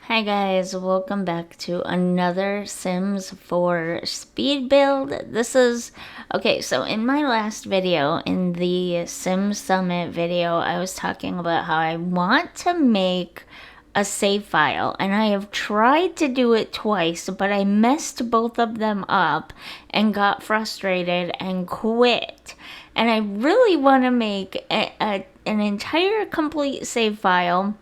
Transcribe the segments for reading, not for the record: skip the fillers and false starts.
Hi guys, welcome back to another Sims 4 speed build. Okay, so in my last video, in the Sims Summit video, I was talking about how I want to make a save file, and I have tried to do it twice, but I messed both of them up and got frustrated and quit. And I really want to make an entire complete save file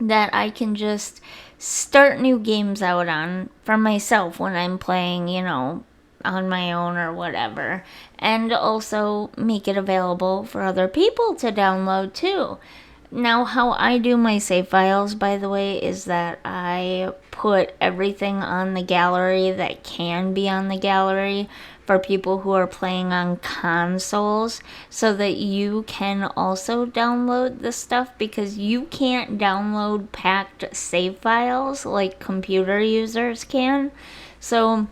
that I can just start new games out on for myself when I'm playing, on my own or whatever. And also make it available for other people to download too. Now, how I do my save files, by the way, is that I put everything on the gallery that can be on the gallery for people who are playing on consoles so that you can also download the stuff, because you can't download packed save files like computer users can. So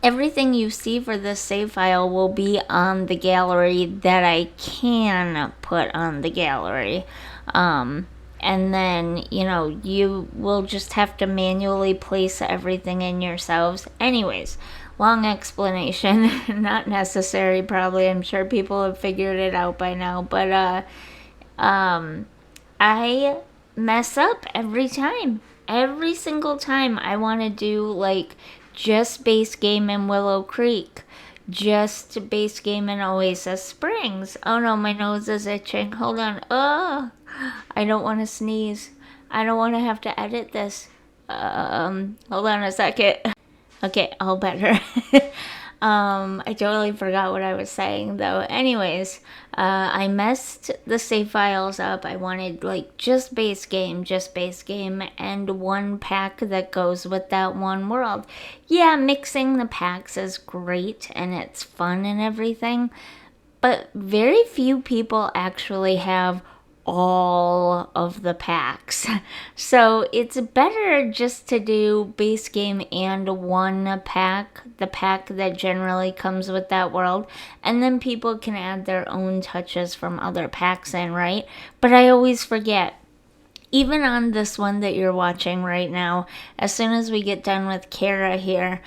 everything you see for this save file will be on the gallery that I can put on the gallery. And then, you will just have to manually place everything in yourselves. Anyways, long explanation, not necessary probably. I'm sure people have figured it out by now. But, I mess up every time. Every single time I want to do like just base game in Willow Creek, just base game in Oasis Springs. Oh no, my nose is itching. Hold on. Oh, I don't want to sneeze. I don't want to have to edit this. Hold on a second. Okay, all better. I totally forgot what I was saying though. Anyways, I messed the save files up. I wanted like just base game, and one pack that goes with that one world. Yeah, mixing the packs is great and it's fun and everything, but very few people actually have all of the packs. So it's better just to do base game and one pack, the pack that generally comes with that world, and then people can add their own touches from other packs in, right? But I always forget. Even on this one that you're watching right now, as soon as we get done with Kara here,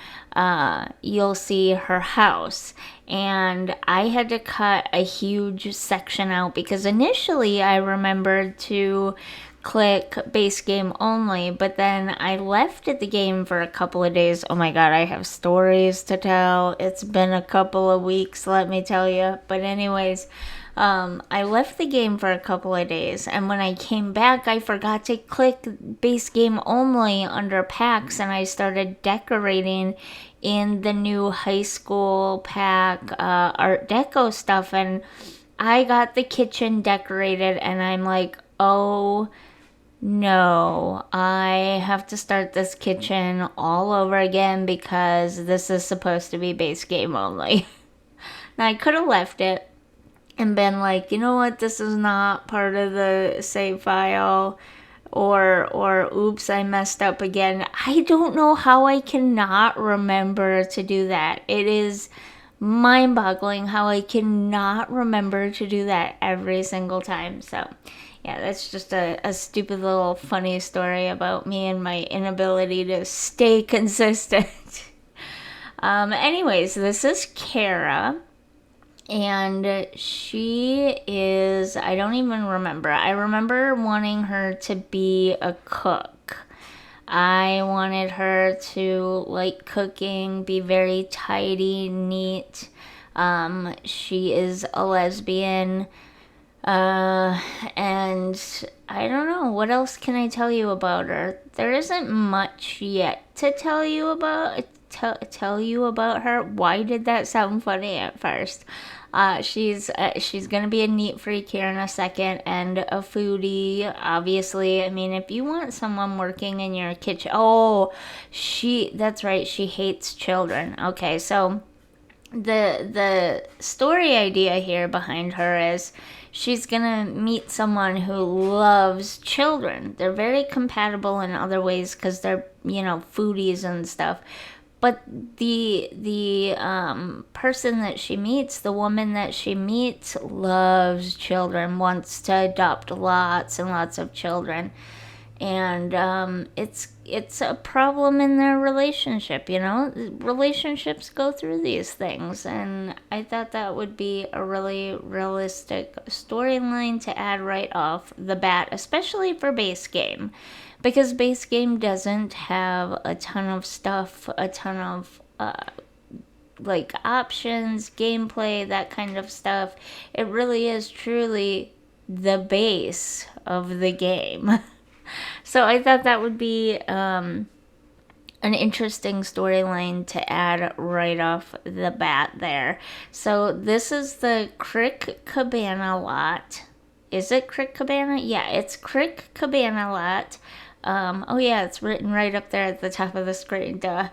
you'll see her house. And I had to cut a huge section out because initially I remembered to click base game only, but then I left the game for a couple of days. Oh my god, I have stories to tell. It's been a couple of weeks, let me tell you. But anyways, I left the game for a couple of days, and when I came back, I forgot to click base game only under packs, and I started decorating in the new high school pack Art Deco stuff, and I got the kitchen decorated, and I'm like, oh no, I have to start this kitchen all over again because this is supposed to be base game only. Now, I could have left it and been like, you know what, this is not part of the save file, or oops, I messed up again. I don't know how I cannot remember to do that. It is mind-boggling how I cannot remember to do that every single time. So yeah, that's just a stupid little funny story about me and my inability to stay consistent. Anyways, this is Kara. And she is, I don't even remember. I remember wanting her to be a cook. I wanted her to like cooking, be very tidy, neat. She is a lesbian. And I don't know, what else can I tell you about her? There isn't much yet to tell you about. Tell you about her. Why did that sound funny at first? She's gonna be a neat freak here in a second, and a foodie, obviously. I mean, if you want someone working in your kitchen, that's right, she hates children. Okay, so the story idea here behind her is she's gonna meet someone who loves children. They're very compatible in other ways because they're, foodies and stuff. But the person that she meets, the woman that she meets, loves children, wants to adopt lots and lots of children. and it's a problem in their relationship. Relationships go through these things, and I thought that would be a really realistic storyline to add right off the bat, especially for base game, because base game doesn't have a ton of stuff, a ton of like options, gameplay, that kind of stuff. It really is truly the base of the game. So I thought that would be an interesting storyline to add right off the bat there. So this is the Crick Cabana lot. Is it Crick Cabana? Yeah, it's Crick Cabana lot. Oh yeah, it's written right up there at the top of the screen. Duh.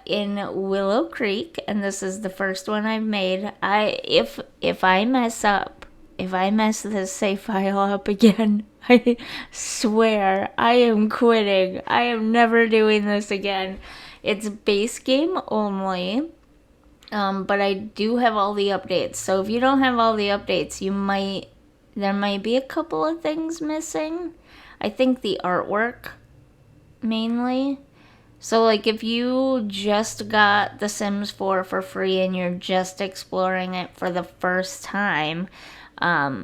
In Willow Creek, and this is the first one I've made. If I mess up, if I mess this save file up again, I swear I am quitting. I am never doing this again. It's base game only. But I do have all the updates. So if you don't have all the updates, there might be a couple of things missing. I think the artwork mainly. So like if you just got The Sims 4 for free and you're just exploring it for the first time,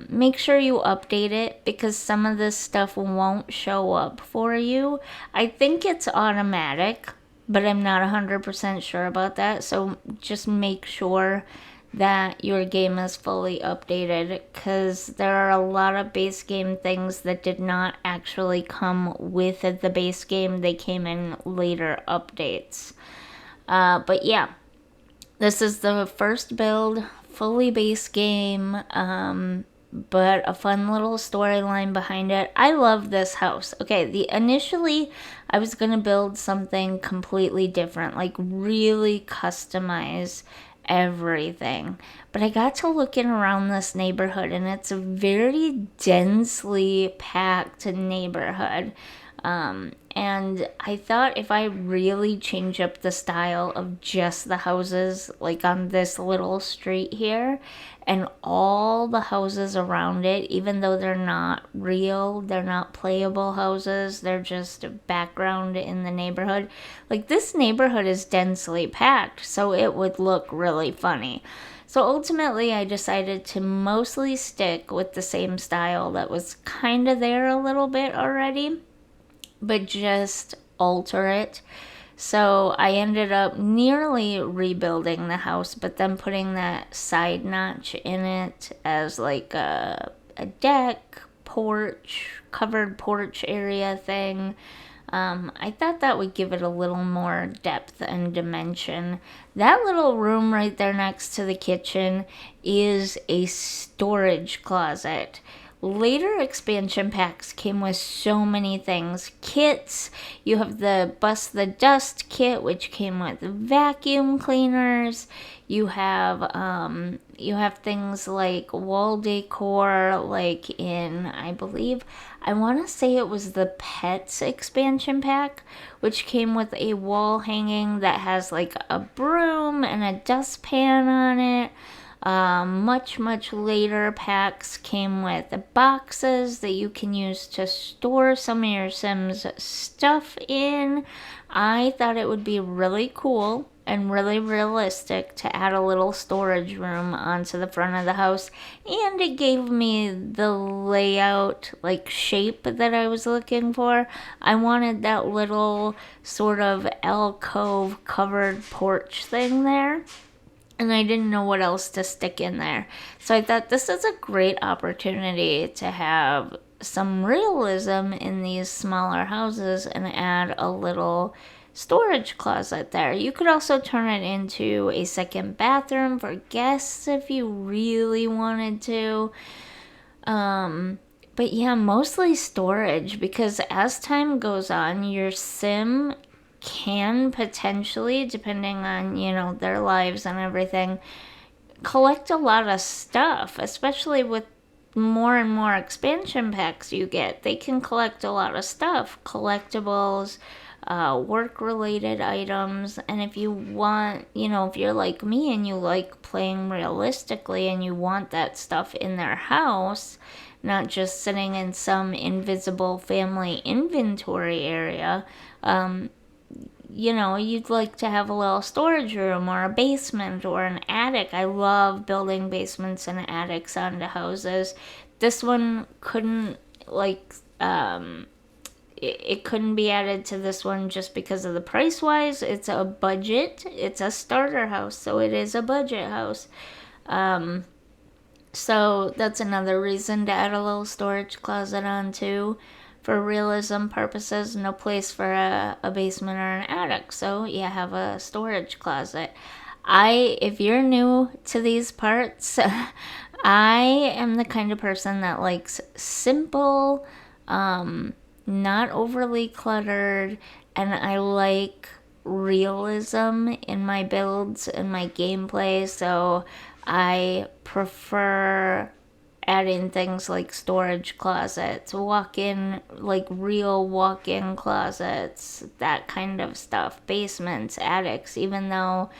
make sure you update it, because some of this stuff won't show up for you. I think it's automatic, but I'm not 100% sure about that. So just make sure that your game is fully updated, because there are a lot of base game things that did not actually come with the base game. They came in later updates. But yeah, this is the first build, fully base game, but a fun little storyline behind it. I love this house. Okay, initially I was gonna build something completely different, like really customize everything. But I got to looking around this neighborhood, and it's a very densely packed neighborhood. And I thought if I really change up the style of just the houses, like on this little street here, and all the houses around it, even though they're not real, they're not playable houses, they're just a background in the neighborhood. Like, this neighborhood is densely packed, so it would look really funny. So ultimately, I decided to mostly stick with the same style that was kind of there a little bit already, but just alter it. So I ended up nearly rebuilding the house, but then putting that side notch in it as like a deck, porch, covered porch area thing. I thought that would give it a little more depth and dimension. That little room right there next to the kitchen is a storage closet. Later expansion packs came with so many things. Kits, you have the Bust the Dust kit, which came with vacuum cleaners. You have things like wall decor, like in, I want to say it was the Pets expansion pack, which came with a wall hanging that has like a broom and a dustpan on it. Much later packs came with boxes that you can use to store some of your Sims stuff in. I thought it would be really cool and really realistic to add a little storage room onto the front of the house, and it gave me the layout, like shape, that I was looking for. I wanted that little sort of alcove covered porch thing there, and I didn't know what else to stick in there. So I thought this is a great opportunity to have some realism in these smaller houses and add a little storage closet there. You could also turn it into a second bathroom for guests if you really wanted to. But yeah, mostly storage, because as time goes on, your Sim can potentially, depending on, their lives and everything, collect a lot of stuff, especially with more and more expansion packs you get. They can collect a lot of stuff, collectibles, work-related items, and if you want, if you're like me and you like playing realistically and you want that stuff in their house, not just sitting in some invisible family inventory area. You'd like to have a little storage room or a basement or an attic. I love building basements and attics onto houses. This one couldn't, it couldn't be added to this one just because of the price wise. It's a budget, it's a starter house, so it is a budget house. So that's another reason to add a little storage closet on too. For realism purposes, no place for a basement or an attic, so you have a storage closet. If you're new to these parts, I am the kind of person that likes simple, not overly cluttered, and I like realism in my builds and my gameplay, so I prefer adding things like storage closets, real walk-in closets, that kind of stuff, basements, attics, even though,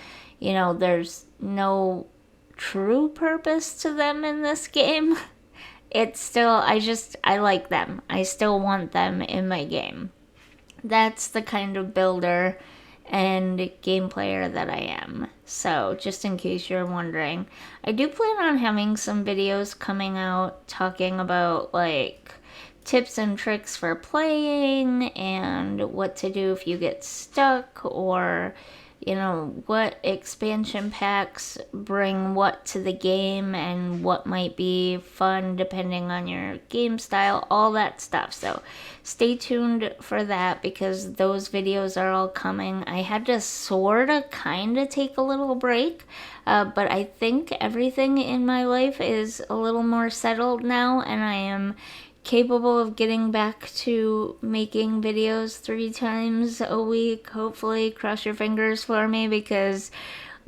there's no true purpose to them in this game. It's still, I like them. I still want them in my game. That's the kind of builder and game player that I am. So, just in case you're wondering, I do plan on having some videos coming out talking about tips and tricks for playing and what to do if you get stuck, or what expansion packs bring what to the game and what might be fun depending on your game style, all that stuff. So stay tuned for that because those videos are all coming. I had to kind of take a little break, but I think everything in my life is a little more settled now, and I am capable of getting back to making videos 3 times a week. Hopefully, cross your fingers for me, because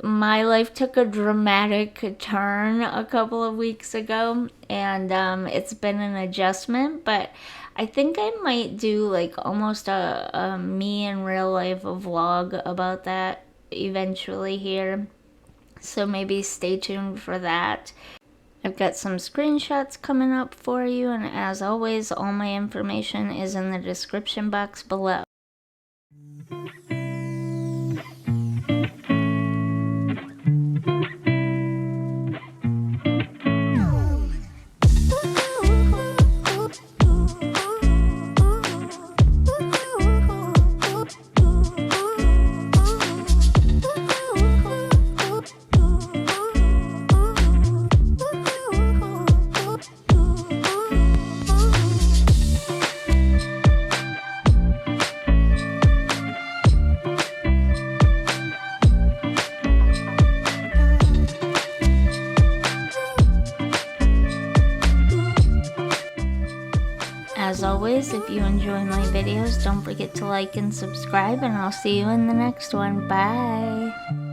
my life took a dramatic turn a couple of weeks ago, and it's been an adjustment, but I think I might do almost a me in real life vlog about that eventually here, so maybe stay tuned for that. I've got some screenshots coming up for you, and as always, all my information is in the description box below. As always, if you enjoy my videos, don't forget to like and subscribe, and I'll see you in the next one. Bye!